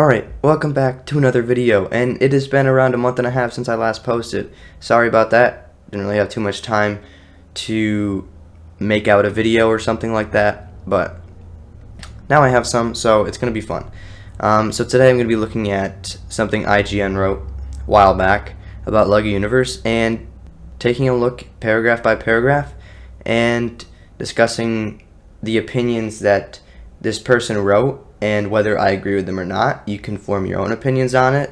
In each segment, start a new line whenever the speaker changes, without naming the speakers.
Alright, welcome back to another video, and it has been around a month and a half since I last posted. Sorry about that, didn't really have too much time to make out a video or something like that, but now I have some, so it's going to be fun. So today I'm going to be looking at something IGN wrote a while back about LEGO Universe, and taking a look paragraph by paragraph, and discussing the opinions that this person wrote, and whether I agree with them or not. You can form your own opinions on it,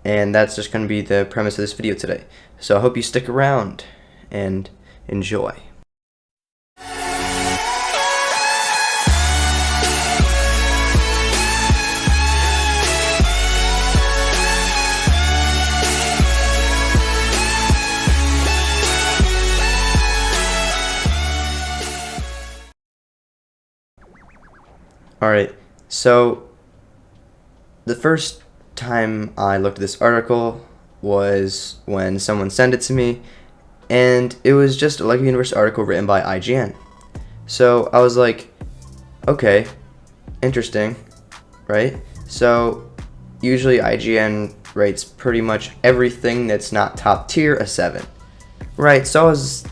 and that's just going to be the premise of this video today. So I hope you stick around and enjoy. Alright, so the first time I looked at this article was when someone sent it to me, and it was just a LEGO Universe article written by IGN. So I was like, okay, interesting, right? So usually IGN rates pretty much everything that's not top tier a 7. Right, so I was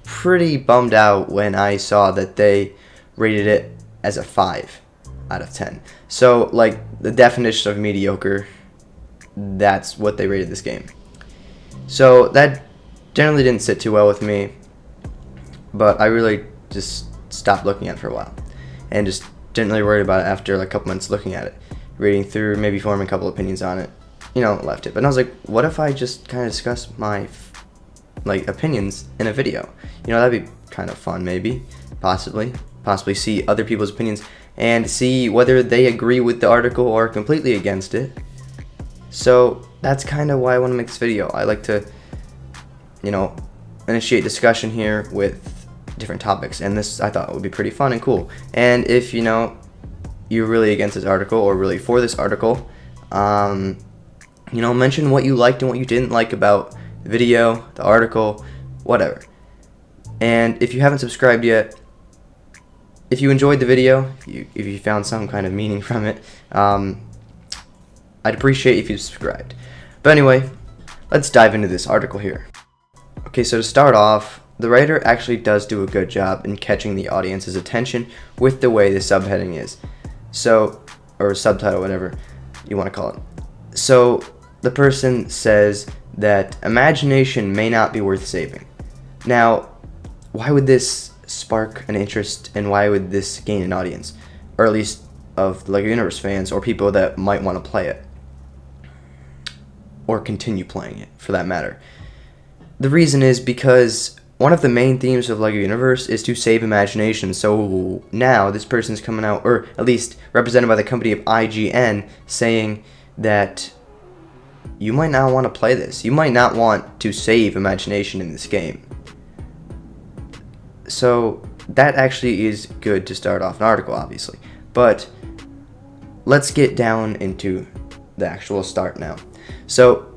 pretty bummed out when I saw that they rated it as a 5 out of 10. So, like, the definition of mediocre, that's what they rated this game. So that generally didn't sit too well with me, but I really just stopped looking at it for a while, and just didn't really worry about it after like a couple months looking at it, reading through, maybe forming a couple opinions on it, left it. But I was like, what if I just kind of discuss my opinions in a video? That'd be kind of fun, maybe, possibly see other people's opinions and see whether they agree with the article or are completely against it. So that's kind of why I want to make this video. I like to initiate discussion here with different topics, and this I thought would be pretty fun and cool. And if you're really against this article or really for this article, mention what you liked and what you didn't like about the video, the article, whatever. And if you haven't subscribed yet, if you enjoyed the video, if you found some kind of meaning from it, I'd appreciate if you subscribed. But anyway, let's dive into this article here. Okay, so to start off, the writer actually does do a good job in catching the audience's attention with the way the subheading is. So, or subtitle, whatever you want to call it. So, the person says that imagination may not be worth saving. Now, why would this spark an interest, and why would this gain an audience, or at least of the LEGO Universe fans, or people that might want to play it or continue playing it for that matter? The reason is because one of the main themes of LEGO Universe is to save imagination. So now this person's coming out, or at least represented by the company of IGN, saying that you might not want to play this. You might not want to save imagination in this game. So that actually is good to start off an article, obviously. But let's get down into the actual start now. So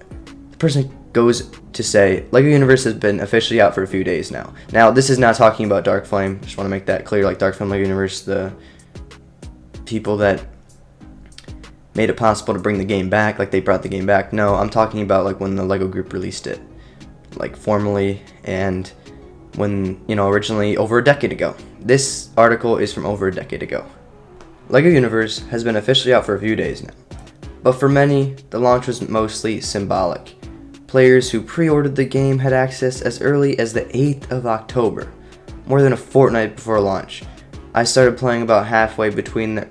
the person goes to say, LEGO Universe has been officially out for a few days now. Now, this is not talking about Dark Flame. Just want to make that clear. Like Dark Flame, LEGO Universe, the people that made it possible to bring the game back, like they brought the game back. No, I'm talking about like when the LEGO group released it, like formally, and when, originally over a decade ago. This article is from over a decade ago. LEGO Universe has been officially out for a few days now, but for many, the launch was mostly symbolic. Players who pre-ordered the game had access as early as the 8th of October, more than a fortnight before launch. I started playing about halfway between the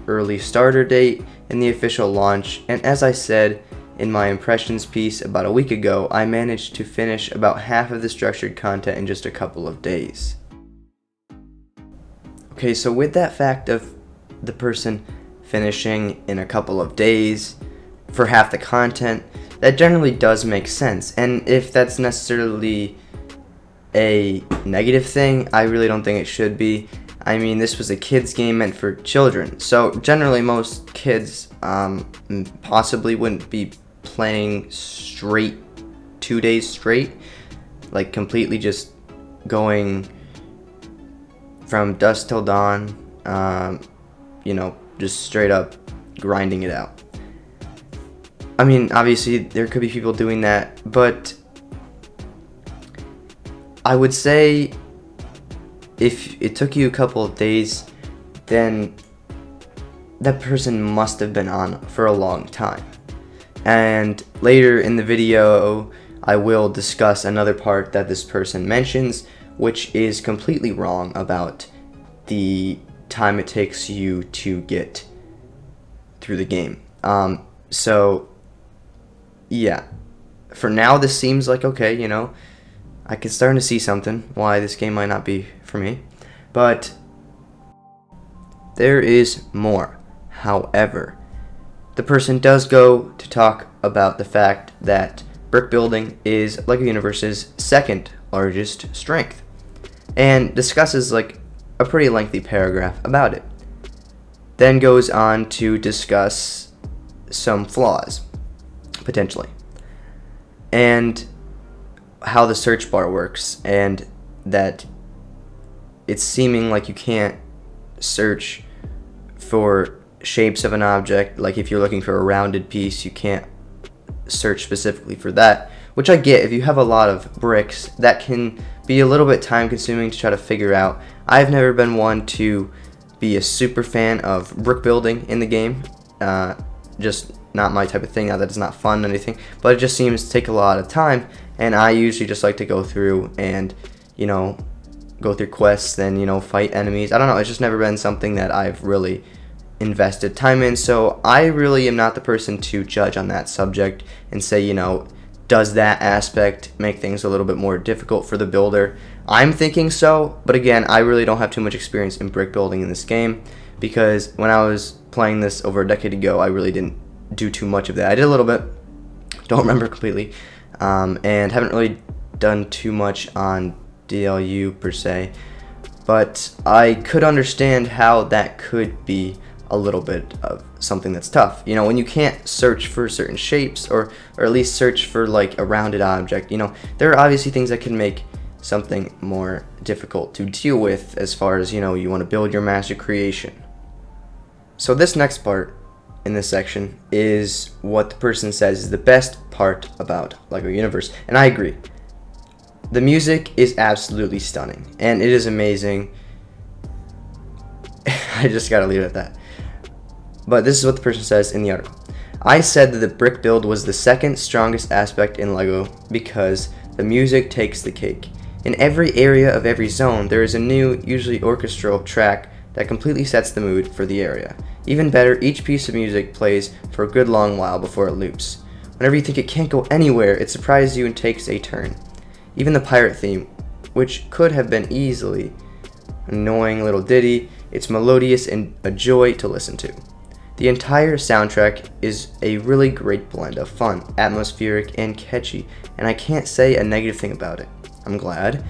early starter date and the official launch, and as I said in my impressions piece about a week ago, I managed to finish about half of the structured content in just a couple of days. Okay, so with that fact of the person finishing in a couple of days for half the content, that generally does make sense. And if that's necessarily a negative thing, I really don't think it should be. I mean, this was a kids game meant for children, so generally most kids possibly wouldn't be playing straight 2 days straight, like completely just going from dusk till dawn, just straight up grinding it out. I mean, obviously there could be people doing that, but I would say if it took you a couple of days, then that person must have been on for a long time. And later in the video, I will discuss another part that this person mentions, which is completely wrong about the time it takes you to get through the game. So, yeah. For now, this seems like okay, you know. I can start to see something why this game might not be for me. But there is more. However, the person does go to talk about the fact that brick building is LEGO Universe's second largest strength, and discusses like a pretty lengthy paragraph about it. Then goes on to discuss some flaws, potentially, and how the search bar works, and that it's seeming like you can't search for shapes of an object. Like if you're looking for a rounded piece, you can't search specifically for that, which I get. If you have a lot of bricks, that can be a little bit time consuming to try to figure out. I've never been one to be a super fan of brick building in the game. Just not my type of thing. Not that it's not fun or anything, but it just seems to take a lot of time, and I usually just like to go through and, you know, go through quests and, you know, fight enemies. I don't know, it's just never been something that I've really invested time in, so I really am not the person to judge on that subject and say, you know, does that aspect make things a little bit more difficult for the builder? I'm thinking so, but again, I really don't have too much experience in brick building in this game, because when I was playing this over a decade ago, I really didn't do too much of that. I did a little bit, don't remember completely, and haven't really done too much on DLU per se, but I could understand how that could be a little bit of something that's tough. You know, when you can't search for certain shapes, or at least search for like a rounded object, you know, there are obviously things that can make something more difficult to deal with as far as, you know, you want to build your master creation. So this next part in this section is what the person says is the best part about LEGO Universe, and I agree. The music is absolutely stunning, and it is amazing. I just gotta leave it at that. But this is what the person says in the article. I said that the brick build was the second strongest aspect in LEGO because the music takes the cake. In every area of every zone, there is a new, usually orchestral track that completely sets the mood for the area. Even better, each piece of music plays for a good long while before it loops. Whenever you think it can't go anywhere, it surprises you and takes a turn. Even the pirate theme, which could have been easily an annoying little ditty, it's melodious and a joy to listen to. The entire soundtrack is a really great blend of fun, atmospheric, and catchy, and I can't say a negative thing about it. I'm glad.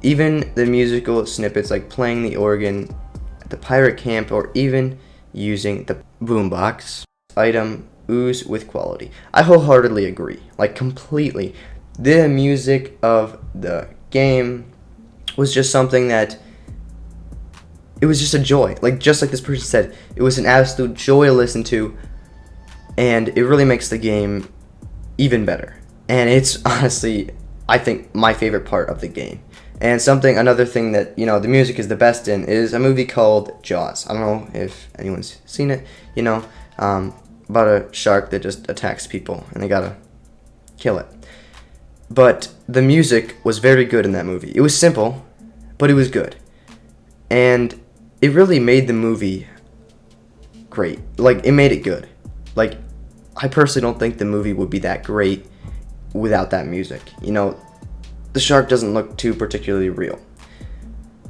Even the musical snippets like playing the organ at the pirate camp, or even using the boombox item, ooze with quality. I wholeheartedly agree, like completely. The music of the game was just something that, it was just a joy. Like, just like this person said, it was an absolute joy to listen to, and it really makes the game even better. And it's honestly, I think, my favorite part of the game. And another thing that, you know, the music is the best in is a movie called Jaws. I don't know if anyone's seen it, you know, about a shark that just attacks people and they gotta kill it. But the music was very good in that movie. It was simple, but it was good. And it really made the movie great. Like, it made it good. Like, I personally don't think the movie would be that great without that music. You know, the shark doesn't look too particularly real,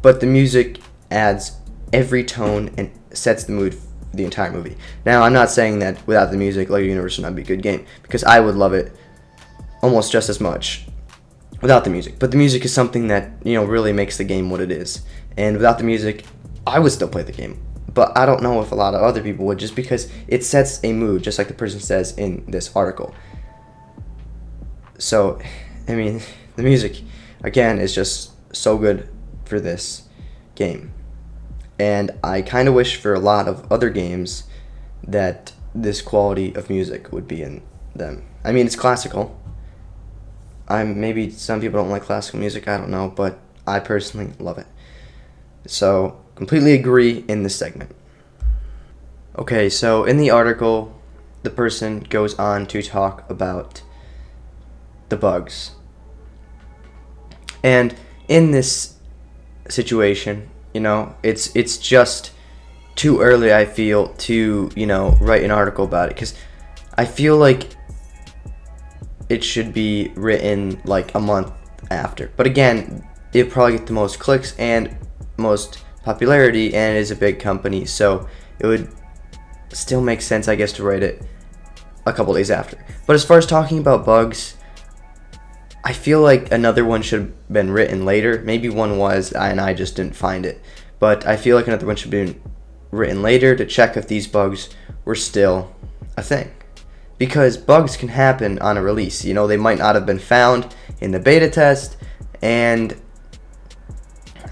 but the music adds every tone and sets the mood for the entire movie. Now, I'm not saying that without the music, LEGO Universe would not be a good game, because I would love it almost just as much without the music. But the music is something that, you know, really makes the game what it is. And without the music, I would still play the game, but I don't know if a lot of other people would, just because it sets a mood, just like the person says in this article. So, I mean, the music, again, is just so good for this game. And I kind of wish for a lot of other games that this quality of music would be in them. I mean, it's classical. Maybe some people don't like classical music, I don't know, but I personally love it. So, completely agree in this segment. Okay, so in the article, the person goes on to talk about the bugs. And in this situation, it's just too early, I feel, to, write an article about it, because I feel like it should be written like a month after. But again, it probably get the most clicks and most popularity, and it is a big company, so it would still make sense, I guess, to write it a couple days after. But as far as talking about bugs, I feel like another one should have been written later. Maybe one was, and I just didn't find it. But I feel like another one should have been written later to check if these bugs were still a thing. Because bugs can happen on a release. They might not have been found in the beta test, and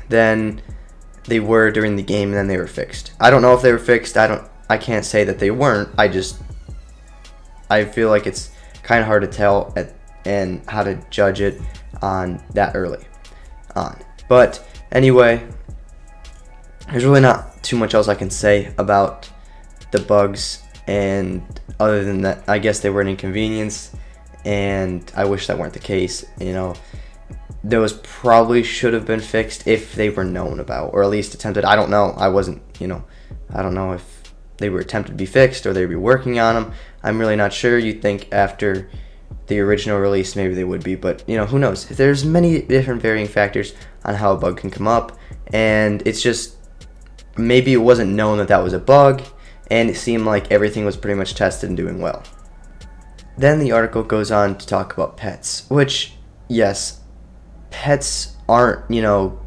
then they were during the game, and then they were fixed. I don't know if they were fixed. I can't say that they weren't. I feel like it's kind of hard to tell and how to judge it on that early on. But anyway, there's really not too much else I can say about the bugs, and other than that, I guess they were an inconvenience, and I wish that weren't the case. Those probably should have been fixed if they were known about, or at least attempted. I don't know. I don't know if they were attempted to be fixed or they would be working on them. I'm really not sure. You'd think after the original release maybe they would be, but who knows? There's many different varying factors on how a bug can come up, and it's just maybe it wasn't known that was a bug, and it seemed like everything was pretty much tested and doing well. Then the article goes on to talk about pets, which, yes, pets aren't,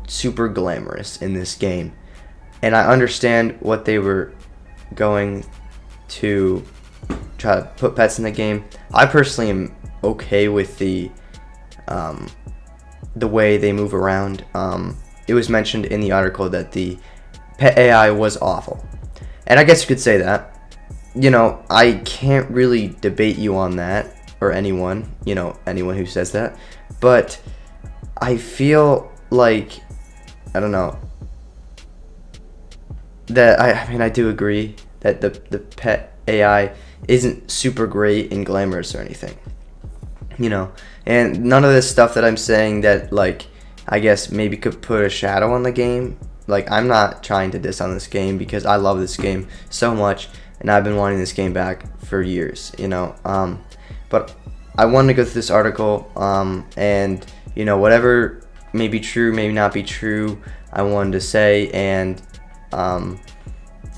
super glamorous in this game. And I understand what they were going to try to put pets in the game. I personally am okay with the way they move around. It was mentioned in the article that the pet AI was awful. And I guess you could say that. I can't really debate you on that, or anyone who says that. But I feel like, I don't know, that I do agree that the pet AI isn't super great and glamorous or anything. And none of this stuff that I'm saying that, like, I guess maybe could put a shadow on the game. Like, I'm not trying to diss on this game because I love this game so much, and I've been wanting this game back for years, but I wanted to go through this article, and, whatever may be true, may not be true, I wanted to say, and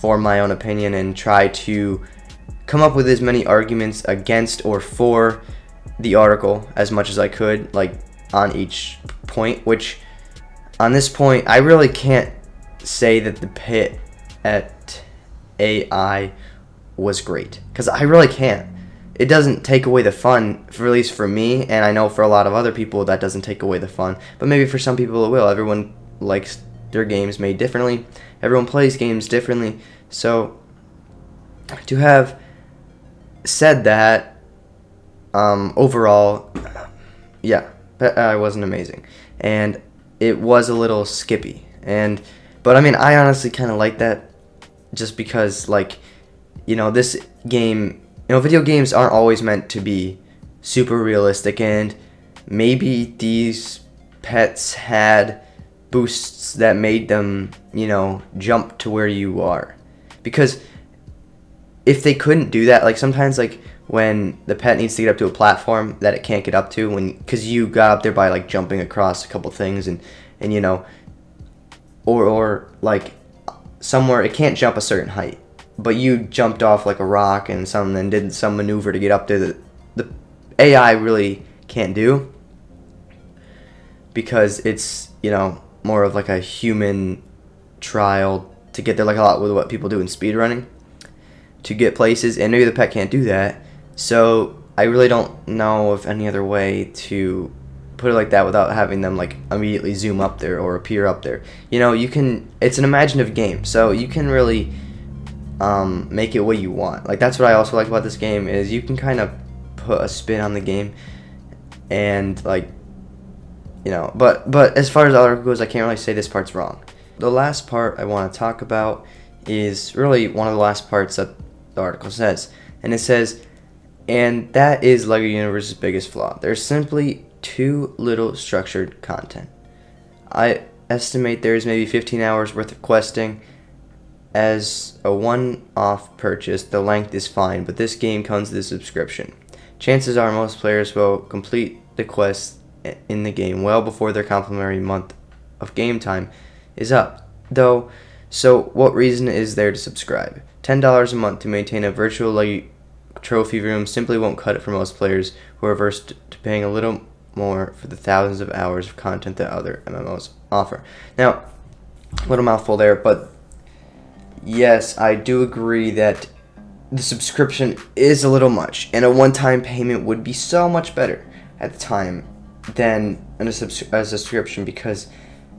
form my own opinion and try to come up with as many arguments against or for the article as much as I could, like, on each point, which on this point I really can't say that the pit at AI was great, because I really can't. It doesn't take away the fun, at least for me, and I know for a lot of other people that doesn't take away the fun, but maybe for some people it will. Everyone likes their games made differently. Everyone plays games differently. So to have said that, overall, yeah, Pet AI wasn't amazing, and it was a little skippy, but I mean, I honestly kind of like that, just because, like, this game, video games aren't always meant to be super realistic, and maybe these pets had boosts that made them, jump to where you are. Because if they couldn't do that, like, sometimes, like, when the pet needs to get up to a platform that it can't get up to, because you got up there by, like, jumping across a couple things, and or like, somewhere it can't jump a certain height, but you jumped off like a rock and then did some maneuver to get up there that the AI really can't do, because it's, more of like a human trial to get there, like a lot with what people do in speedrunning to get places, and maybe the pet can't do that. So I really don't know of any other way to put it like that without having them, like, immediately zoom up there or appear up there. It's an imaginative game, so you can really make it what you want. Like, that's what I also like about this game, is you can kind of put a spin on the game, and like, but as far as the article goes, I can't really say this part's wrong. The last part I want to talk about is really one of the last parts that the article says, and it says, and that is LEGO Universe's biggest flaw. There's simply too little structured content. I estimate there's maybe 15 hours worth of questing. As a one-off purchase, the length is fine, but this game comes with a subscription. Chances are most players will complete the quests in the game well before their complimentary month of game time is up, though. So what reason is there to subscribe? $10 a month to maintain a virtual LEGO trophy room simply won't cut it for most players who are averse to paying a little more for the thousands of hours of content that other MMOs offer. Now, a little mouthful there, but yes, I do agree that the subscription is a little much, and a one-time payment would be so much better at the time than a subscription, because,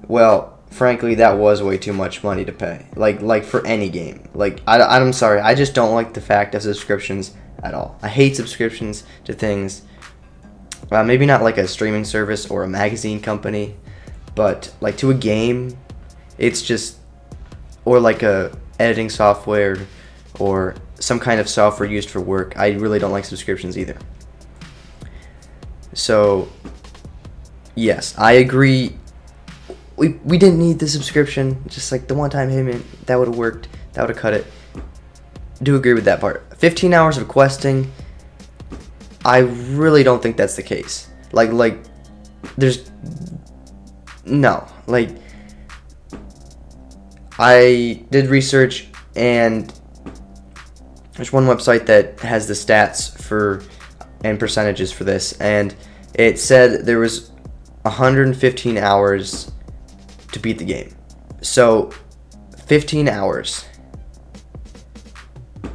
well, frankly, that was way too much money to pay. Like for any game. Like, I'm sorry, I just don't like the fact of subscriptions at all. I hate subscriptions to things. Maybe not like a streaming service or a magazine company, but like to a game, it's just, or like a editing software or some kind of software used for work. I really don't like subscriptions either. So, yes, I agree. We didn't need the subscription. Just like the one-time payment, that would have worked. That would have cut it. Do agree with that part. 15 hours of questing, I really don't think that's the case. Like there's no, like, I did research, and there's one website that has the stats for and percentages for this, and it said there was 115 hours to beat the game. So 15 hours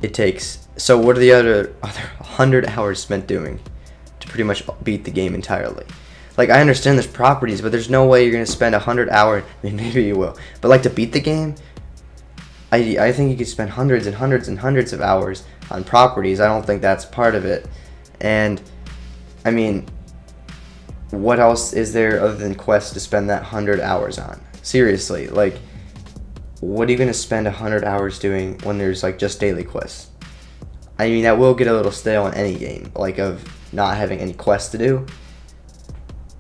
it takes. So what are the other 100 hours spent doing to pretty much beat the game entirely? Like, I understand there's properties, but there's no way you're going to spend 100 hours. I mean, maybe you will. But, like, to beat the game, I think you could spend hundreds and hundreds and hundreds of hours on properties. I don't think that's part of it. And, I mean, what else is there other than quests to spend that 100 hours on? Seriously, like, what are you going to spend 100 hours doing when there's, like, just daily quests? I mean, that will get a little stale in any game, like, of not having any quests to do.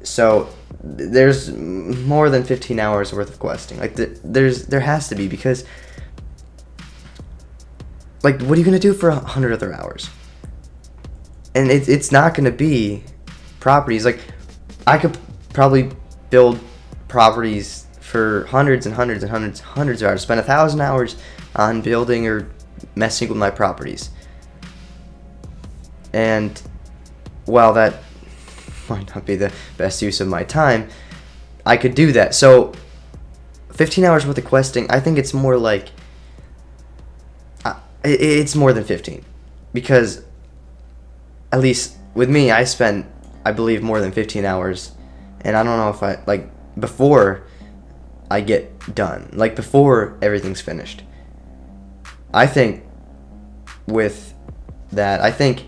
So there's more than 15 hours worth of questing. Like, there has to be, because, like, what are you gonna do for 100 other hours? And it's not gonna be properties. Like, I could probably build properties for hundreds and hundreds and hundreds of hours. Spend 1,000 hours on building or messing with my properties. And while that might not be the best use of my time, I could do that. So 15 hours worth of questing, I think it's more like, it's more than 15, because at least with me, I spent, I believe, more than 15 hours, and I don't know if I, like, before I get done, like, before everything's finished. I think with that, I think,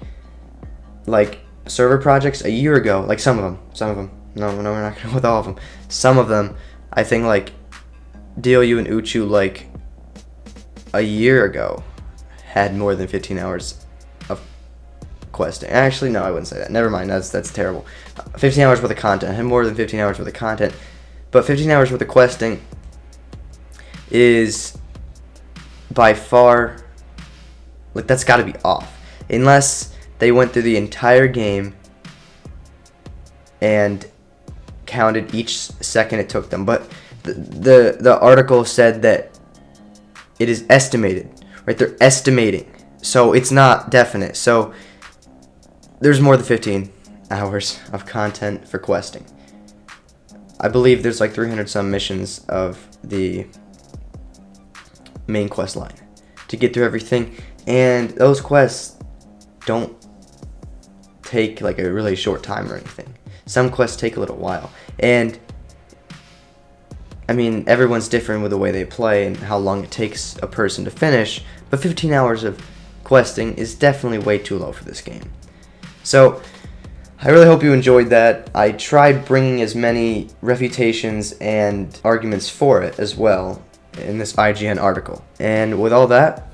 like, server projects a year ago, like, some of them, no, we're not gonna go with all of them. Some of them, I think, like, DLU and Uchu, like, a year ago, had more than 15 hours of questing. Actually, no, I wouldn't say that. Never mind, that's terrible. 15 hours worth of content. I had more than 15 hours worth of content. But 15 hours worth of questing is by far, like, that's gotta be off. Unless they went through the entire game and counted each second it took them. But the article said that it is estimated, right? They're estimating, so it's not definite. So there's more than 15 hours of content for questing. I believe there's like 300 some missions of the main quest line to get through everything, and those quests don't take like a really short time or anything. Some quests take a little while, and I mean, everyone's different with the way they play and how long it takes a person to finish, but 15 hours of questing is definitely way too low for this game. So I really hope you enjoyed that. I tried bringing as many refutations and arguments for it as well in this IGN article. And with all that,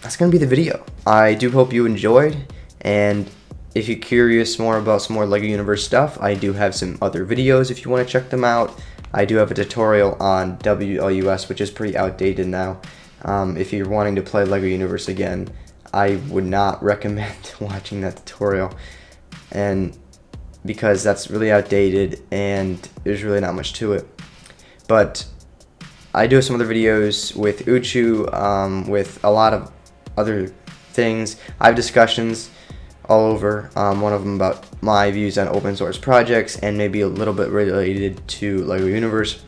that's going to be the video. I do hope you enjoyed, and if you're curious more about some more LEGO Universe stuff, I do have some other videos if you want to check them out. I do have a tutorial on WLUS, which is pretty outdated now. If you're wanting to play LEGO Universe again, I would not recommend watching that tutorial, and because that's really outdated and there's really not much to it. But I do have some other videos with Uchu, with a lot of other things. I have discussions all over, one of them about my views on open source projects and maybe a little bit related to LEGO Universe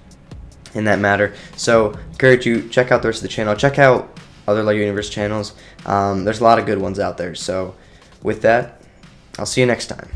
in that matter. So encourage you, check out the rest of the channel, check out other LEGO Universe channels. There's a lot of good ones out there. So with that, I'll see you next time.